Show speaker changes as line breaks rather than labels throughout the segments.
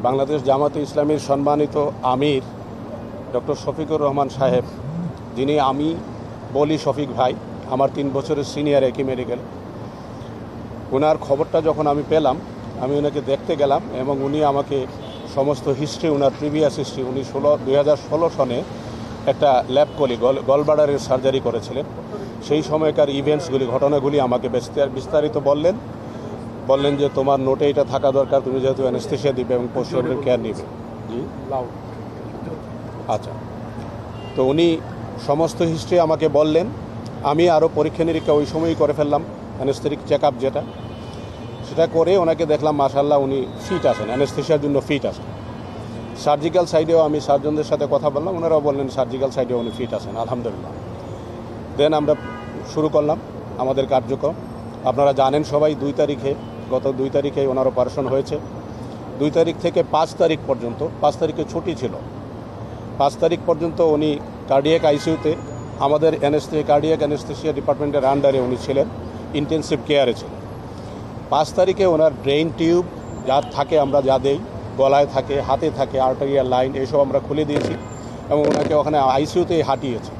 বাংলাদেশ জামাতে ইসলামীর সম্মানিত আমির ডক্টর শফিকুর রহমান সাহেব, যিনি আমি বলি শফিক ভাই, আমার 3 বছরের সিনিয়র একই মেডিকেল, ওনার খবরটা যখন আমি পেলাম আমি ওনাকে দেখতে গেলাম এবং উনি আমাকে সমস্ত হিস্ট্রি, ওনার প্রিভিয়াস হিস্ট্রি, উনি 2016 সনে একটা ল্যাবকলি গলব্লাডারের সার্জারি করেছিলেন। সেই সময়কার ইভেন্টসগুলি, ঘটনাগুলি আমাকে বিস্তারিত বললেন যে তোমার নোটে এটা থাকা দরকার, তুমি যেহেতু অ্যানেস্থেসিয়া দিবে এবং পোস্ট অপারেটিভ কেয়ার নিবে। জি, আচ্ছা। তো উনি সমস্ত হিস্ট্রি আমাকে বললেন। আমি আরও পরীক্ষা নিরীক্ষা ওই সময়ই করে ফেললাম, অ্যানেস্থেটিক চেক আপ যেটা, সেটা করে ওনাকে দেখলাম মাশাআল্লাহ উনি ফিট আছেন, অ্যানেস্থেসিয়ার জন্য ফিট আছেন। সার্জিক্যাল সাইডেও আমি সার্জনদের সাথে কথা বললাম, ওনারাও বললেন সার্জিক্যাল সাইডেও উনি ফিট আছেন, আলহামদুলিল্লাহ। দেন আমরা শুরু করলাম আমাদের কার্যক্রম। আপনারা জানেন সবাই, গত 2 তারিখে ওনার অপারেশন হয়েছে। 2 তারিখ থেকে 5 তারিখ পর্যন্ত, 5 তারিখে ছুটি ছিল, 5 তারিখ পর্যন্ত উনি কার্ডিয়াক আইসিইউতে আমাদের কার্ডিয়াক অ্যানেস্থেসিয়া ডিপার্টমেন্টের আন্ডারে উনি ছিলেন, ইন্টেন্সিভ কেয়ারে ছিলেন। 5 তারিখে ওনার ব্রেইন টিউব যা থাকে, আমরা যা দেই, গলায় থাকে, হাতে থাকে, আর্টারিয়াল লাইন, এইসব আমরা খুলে দিয়েছি এবং ওনাকে ওখানে আইসিইউতেই হাঁটিয়েছি।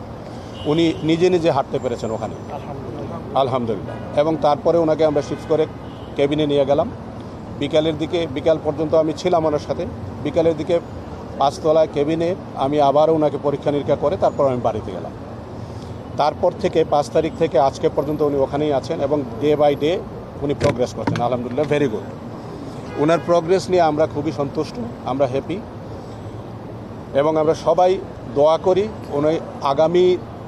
উনি নিজে নিজে হাঁটতে পেরেছেন ওখানে, আলহামদুলিল্লাহ। এবং তারপরে ওনাকে আমরা শিফট করে কেবিনে নিয়ে গেলাম। বিকাল পর্যন্ত আমি ছিলাম ওনার সাথে। বিকালের দিকে 5 তলায় কেবিনে আমি আবারও ওনাকে পরীক্ষা নিরীক্ষা করে তারপর আমি বাড়িতে গেলাম। তারপর থেকে 5 তারিখ থেকে আজকে পর্যন্ত উনি ওখানেই আছেন এবং ডে বাই ডে উনি প্রোগ্রেস করছেন, আলহামদুলিল্লাহ, ভেরি গুড। ওনার প্রোগ্রেস নিয়ে আমরা খুবই সন্তুষ্ট, আমরা হ্যাপি এবং আমরা সবাই দোয়া করি উনি আগামী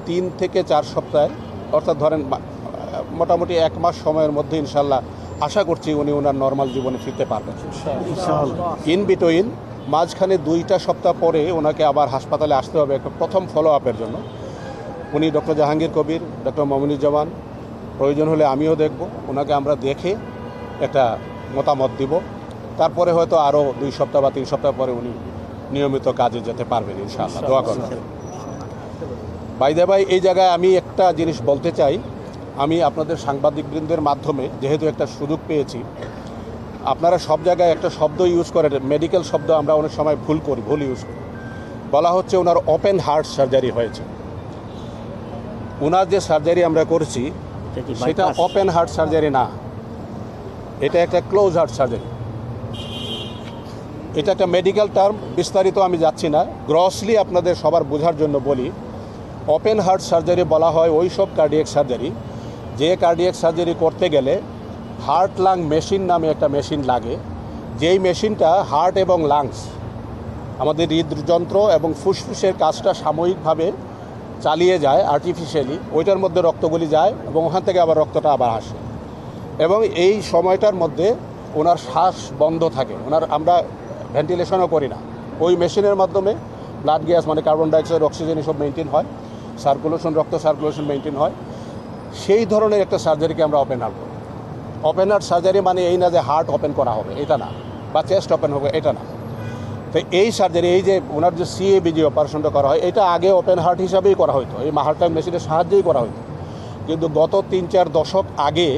3 থেকে 4 সপ্তাহে, অর্থাৎ ধরেন মোটামুটি 1 মাস সময়ের মধ্যে ইনশাল্লাহ আশা করছি উনি ওনার নর্মাল জীবনে ফিরতে পারবেন। ইন বিটুইন মাঝখানে 2টা সপ্তাহ পরে ওনাকে আবার হাসপাতালে আসতে হবে একটা প্রথম ফলো আপের জন্য। উনি ডক্টর জাহাঙ্গীর কবির, ডক্টর মমিনুজ্জামান, প্রয়োজন হলে আমিও দেখব, ওনাকে আমরা দেখে একটা মতামত দিব। তারপরে হয়তো আরও 2 সপ্তাহ বা 3 সপ্তাহ পরে উনি নিয়মিত কাজে যেতে পারবেন ইনশাআল্লাহ, দোয়া করবেন। ভাই এই জায়গায় আমি একটা জিনিস বলতে চাই। আমি আপনাদের সাংবাদিকবৃন্দের মাধ্যমে যেহেতু একটা সুযোগ পেয়েছি, আপনারা সব জায়গায় একটা শব্দ ইউজ করেন, মেডিকেল শব্দ আমরা অনেক সময় ভুল ইউজ করি। বলা হচ্ছে ওনার ওপেন হার্ট সার্জারি হয়েছে। ওনার যে সার্জারি আমরা করছি সেটা ওপেন হার্ট সার্জারি না, এটা একটা ক্লোজ হার্ট সার্জারি। এটা একটা মেডিকেল টার্ম, বিস্তারিত আমি যাচ্ছি না, গ্রসলি আপনাদের সবার বোঝার জন্য বলি। ওপেন হার্ট সার্জারি বলা হয় ওই সব কার্ডিয়াক সার্জারি, যে কার্ডিয়াক সার্জারি করতে গেলে হার্ট লাং মেশিন নামে একটা মেশিন লাগে, যেই মেশিনটা হার্ট এবং লাংস, আমাদের হৃদযন্ত্র এবং ফুসফুসের কাজটা সাময়িকভাবে চালিয়ে যায় আর্টিফিশিয়ালি, ওইটার মধ্যে রক্তগুলি যায় এবং ওখান থেকে আবার রক্তটা আবার আসে এবং এই সময়টার মধ্যে ওনার শ্বাস বন্ধ থাকে। আমরা ভেন্টিলেশনও করি না, ওই মেশিনের মাধ্যমে ব্লাড গ্যাস মানে কার্বন ডাইঅক্সাইড, অক্সিজেন এসব মেনটেন হয়, রক্ত সার্কুলেশন মেনটেন হয়। সেই ধরনের একটা সার্জারিকে আমরা ওপেন হার্ট করি। ওপেন হার্ট সার্জারি মানে এই না যে হার্ট ওপেন করা হবে, এটা না, বা চেস্ট ওপেন হবে, এটা না। তো এই সার্জারি, এই যে ওনার যে CABG অপারেশনটা করা হয়, এটা আগে ওপেন হার্ট হিসাবেই করা হতো, এই হার্ট টাইম মেশিনের সাহায্যেই করা হতো। কিন্তু গত 3-4 দশক আগে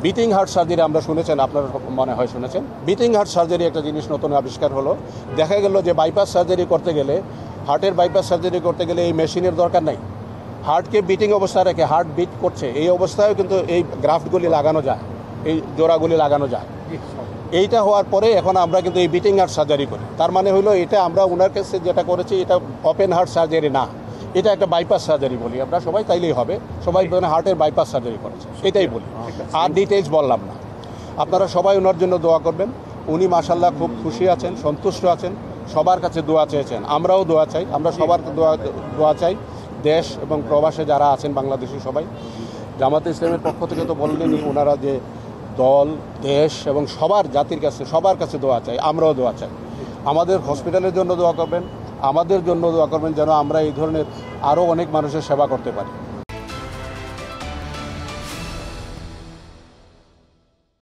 বিটিং হার্ট সার্জারি আমরা শুনেছেন, আপনার মনে হয় শুনেছেন, বিটিং হার্ট সার্জারি একটা জিনিস নতুন আবিষ্কার হলো। দেখা গেল যে বাইপাস সার্জারি করতে গেলে, হার্টের বাইপাস সার্জারি করতে গেলে এই মেশিনের দরকার নাই, হার্টকে বিটিং অবস্থায় রেখে, হার্ট বিট করছে এই অবস্থায়ও কিন্তু এই গ্রাফটগুলি লাগানো যায়, এই জোড়াগুলি লাগানো যায়। এইটা হওয়ার পরে এখন আমরা কিন্তু এই বিটিং হার্ট সার্জারি করি। তার মানে হলো এটা আমরা ওনার কাছে যেটা করেছি এটা ওপেন হার্ট সার্জারি না, এটা একটা বাইপাস সার্জারি বলি আমরা সবাই, তাইলেই হবে, সবাই হার্টের বাইপাস সার্জারি করেছে, এটাই বলি, আর ডিটেলস বললাম না। আপনারা সবাই ওনার জন্য দোয়া করবেন। উনি মাশাআল্লাহ খুব খুশি আছেন, সন্তুষ্ট আছেন, সবার কাছে দোয়া চেয়েছেন, আমরাও দোয়া চাই, আমরা সবার দোয়া চাই। দেশ এবং প্রবাসে যারা আছেন বাংলাদেশি সবাই, জামাতে ইসলামের পক্ষ থেকে তো বললেনই, ওনারা যে দল, দেশ এবং জাতির কাছে সবার কাছে দোয়া চাই, আমরাও দোয়া চাই। আমাদের হসপিটালের জন্য দোয়া করবেন, আমাদের জন্য দোয়া করবেন, যেন আমরা এই ধরনের আরও অনেক মানুষের সেবা করতে পারি।